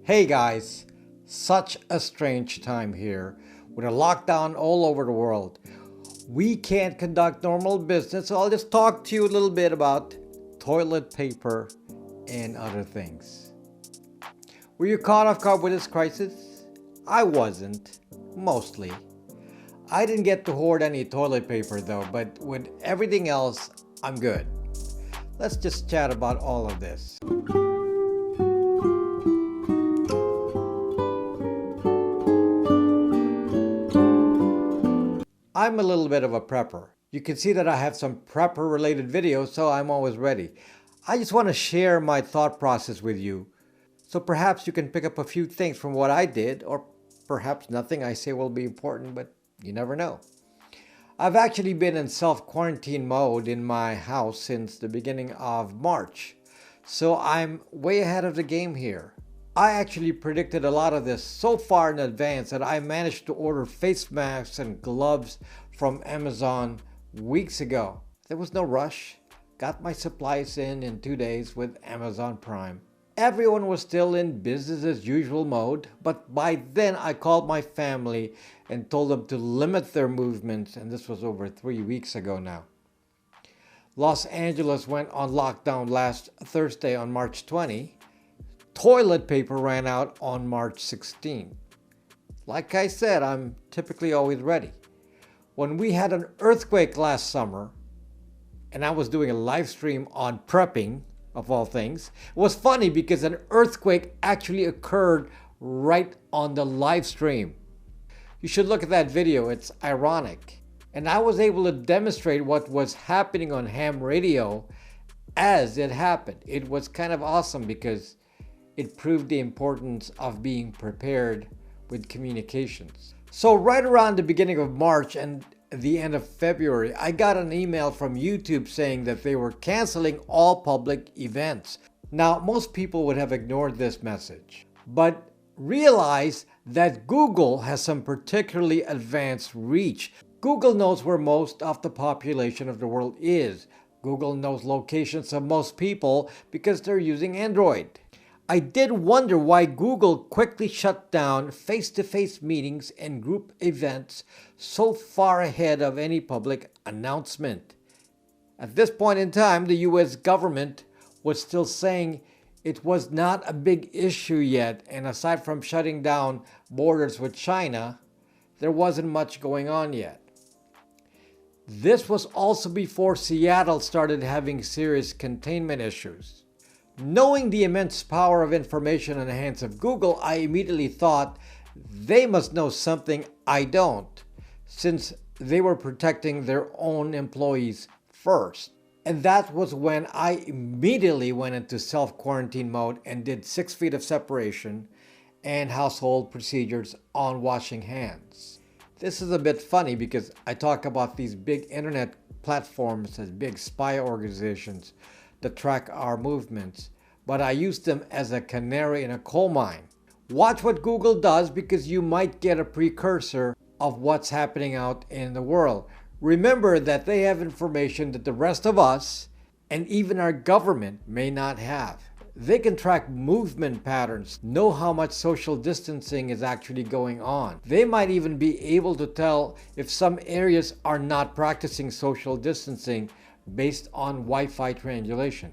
Hey guys, such a strange time here with a lockdown all over the world. We can't conduct normal business, so I'll just talk to you a little bit about toilet paper and other things. Were you caught off guard with this crisis? I wasn't, mostly. I didn't get to hoard any toilet paper though, but with everything else, I'm good. Let's just chat about all of this. I'm a little bit of a prepper. You can see that I have some prepper related videos, so I'm always ready. I just want to share my thought process with you. So perhaps you can pick up a few things from what I did, or perhaps nothing I say will be important, but you never know. I've actually been in self-quarantine mode in my house since the beginning of March. So I'm way ahead of the game here. I actually predicted a lot of this so far in advance that I managed to order face masks and gloves from Amazon weeks ago. There was no rush. Got my supplies in 2 days with Amazon Prime. Everyone was still in business as usual mode, but by then I called my family and told them to limit their movements, and this was over 3 weeks ago now. Los Angeles went on lockdown last Thursday on March 20. Toilet paper ran out on March 16. Like I said, I'm typically always ready. When we had an earthquake last summer, and I was doing a live stream on prepping, of all things, it was funny because an earthquake actually occurred right on the live stream. You should look at that video, it's ironic. And I was able to demonstrate what was happening on ham radio as it happened. It was kind of awesome because it proved the importance of being prepared with communications. So right around the beginning of March and the end of February, I got an email from YouTube saying that they were canceling all public events. Now, most people would have ignored this message, but realize that Google has some particularly advanced reach. Google knows where most of the population of the world is. Google knows locations of most people because they're using Android. I did wonder why Google quickly shut down face-to-face meetings and group events so far ahead of any public announcement. At this point in time, the US government was still saying it was not a big issue yet, and aside from shutting down borders with China, there wasn't much going on yet. This was also before Seattle started having serious containment issues. Knowing the immense power of information in the hands of Google, I immediately thought they must know something I don't, since they were protecting their own employees first. And that was when I immediately went into self-quarantine mode and did 6 feet of separation and household procedures on washing hands. This is a bit funny because I talk about these big internet platforms as big spy organizations that track our movements, but I use them as a canary in a coal mine. Watch what Google does because you might get a precursor of what's happening out in the world. Remember that they have information that the rest of us and even our government may not have. They can track movement patterns, know how much social distancing is actually going on. They might even be able to tell if some areas are not practicing social distancing based on Wi-Fi triangulation.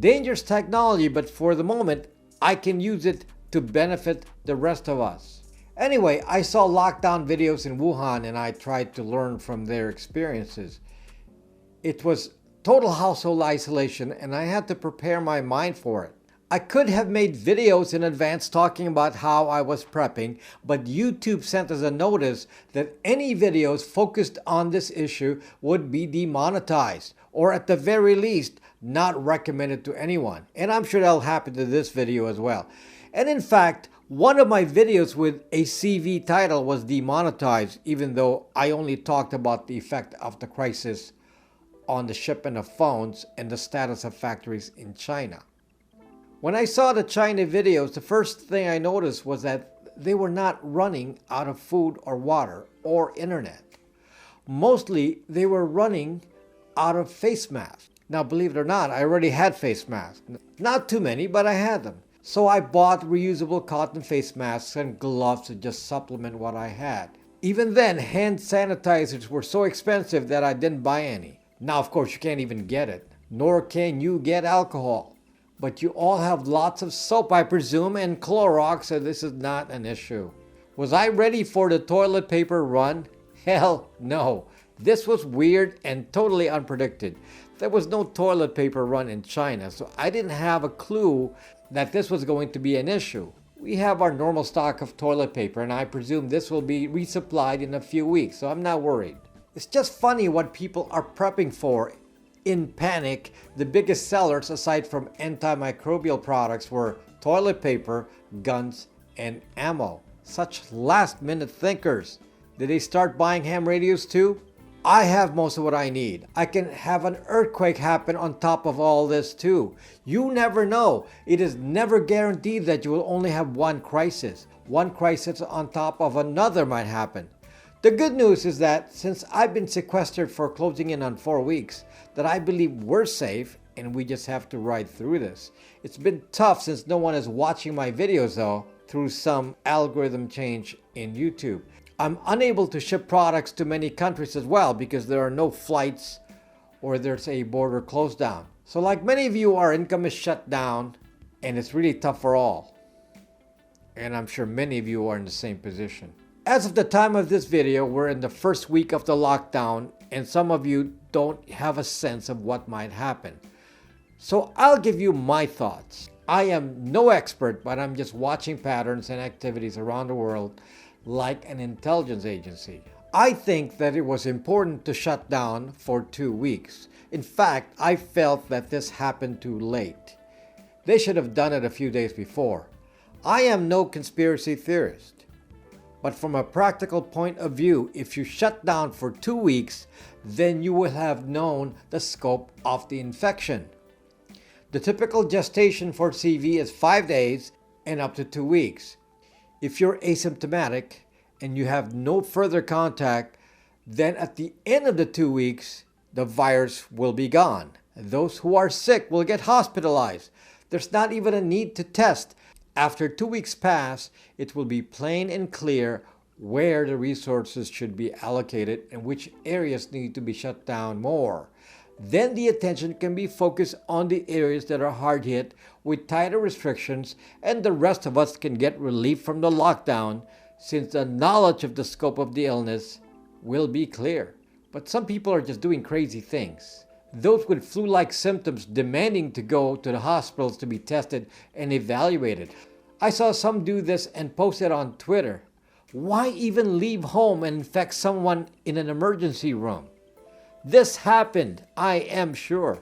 Dangerous technology, but for the moment, I can use it to benefit the rest of us. Anyway, I saw lockdown videos in Wuhan and I tried to learn from their experiences. It was total household isolation and I had to prepare my mind for it. I could have made videos in advance talking about how I was prepping, but YouTube sent us a notice that any videos focused on this issue would be demonetized, or at the very least, not recommended to anyone. And I'm sure that'll happen to this video as well. And in fact, one of my videos with a CV title was demonetized, even though I only talked about the effect of the crisis on the shipment of phones and the status of factories in China. When I saw the China videos, the first thing I noticed was that they were not running out of food or water or internet. Mostly, they were running out of face masks. Now, believe it or not, I already had face masks. Not too many, but I had them. So I bought reusable cotton face masks and gloves to just supplement what I had. Even then, hand sanitizers were so expensive that I didn't buy any. Now, of course, you can't even get it, nor can you get alcohol. But you all have lots of soap, I presume, and Clorox, so this is not an issue. Was I ready for the toilet paper run? Hell no. This was weird and totally unpredicted. There was no toilet paper run in China, so I didn't have a clue that this was going to be an issue. We have our normal stock of toilet paper, and I presume this will be resupplied in a few weeks, so I'm not worried. It's just funny what people are prepping for. In panic, the biggest sellers aside from antimicrobial products were toilet paper, guns, and ammo. Such last-minute thinkers. Did they start buying ham radios too? I have most of what I need. I can have an earthquake happen on top of all this too. You never know. It is never guaranteed that you will only have one crisis. One crisis on top of another might happen. The good news is that since I've been sequestered for closing in on 4 weeks, that I believe we're safe and we just have to ride through this. It's been tough since no one is watching my videos though, through some algorithm change in YouTube. I'm unable to ship products to many countries as well because there are no flights or there's a border closed down. So like many of you, our income is shut down and it's really tough for all. And I'm sure many of you are in the same position. As of the time of this video, we're in the first week of the lockdown and some of you don't have a sense of what might happen. So I'll give you my thoughts. I am no expert, but I'm just watching patterns and activities around the world like an intelligence agency. I think that it was important to shut down for 2 weeks. In fact, I felt that this happened too late. They should have done it a few days before. I am no conspiracy theorist. But from a practical point of view, if you shut down for 2 weeks, then you will have known the scope of the infection. The typical gestation for CV is 5 days and up to 2 weeks. If you're asymptomatic and you have no further contact, then at the end of the 2 weeks, the virus will be gone. Those who are sick will get hospitalized. There's not even a need to test. After 2 weeks pass, it will be plain and clear where the resources should be allocated and which areas need to be shut down more. Then the attention can be focused on the areas that are hard hit with tighter restrictions, and the rest of us can get relief from the lockdown since the knowledge of the scope of the illness will be clear. But some people are just doing crazy things. Those with flu-like symptoms demanding to go to the hospitals to be tested and evaluated. I saw some do this and post it on Twitter. Why even leave home and infect someone in an emergency room? This happened, I am sure.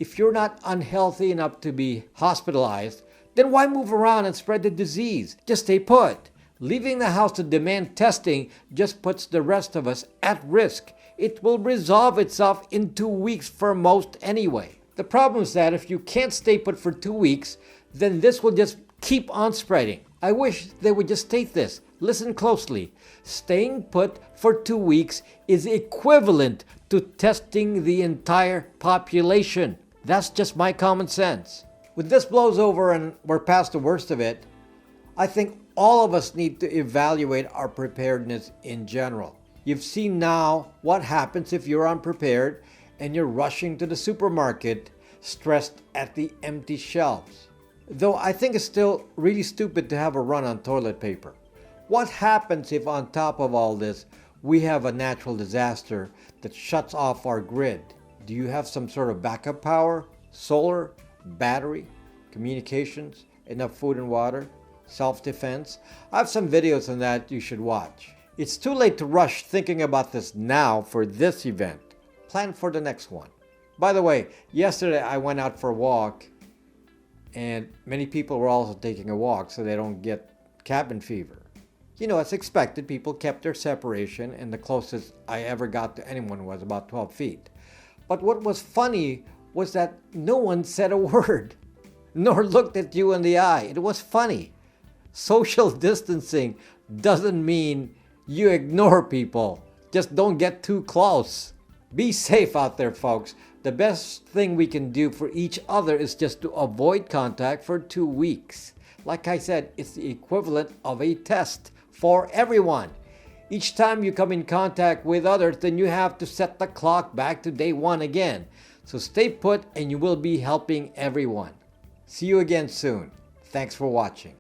If you're not unhealthy enough to be hospitalized, then why move around and spread the disease? Just stay put. Leaving the house to demand testing just puts the rest of us at risk. It will resolve itself in 2 weeks for most anyway. The problem is that if you can't stay put for 2 weeks, then this will just keep on spreading. I wish they would just state this. Listen closely. Staying put for 2 weeks is equivalent to testing the entire population. That's just my common sense. When this blows over and we're past the worst of it, I think all of us need to evaluate our preparedness in general. You've seen now what happens if you're unprepared and you're rushing to the supermarket, stressed at the empty shelves. Though I think it's still really stupid to have a run on toilet paper. What happens if on top of all this, we have a natural disaster that shuts off our grid? Do you have some sort of backup power? Solar? Battery? Communications? Enough food and water? Self-defense? I have some videos on that you should watch. It's too late to rush thinking about this now for this event. Plan for the next one. By the way, yesterday I went out for a walk and many people were also taking a walk so they don't get cabin fever. You know, as expected, people kept their separation and the closest I ever got to anyone was about 12 feet. But what was funny was that no one said a word, nor looked at you in the eye. It was funny. Social distancing doesn't mean you ignore people. Just don't get too close. Be safe out there, folks. The best thing we can do for each other is just to avoid contact for 2 weeks. Like I said, it's the equivalent of a test for everyone. Each time you come in contact with others, then you have to set the clock back to day 1 again. So stay put and you will be helping everyone. See you again soon. Thanks for watching.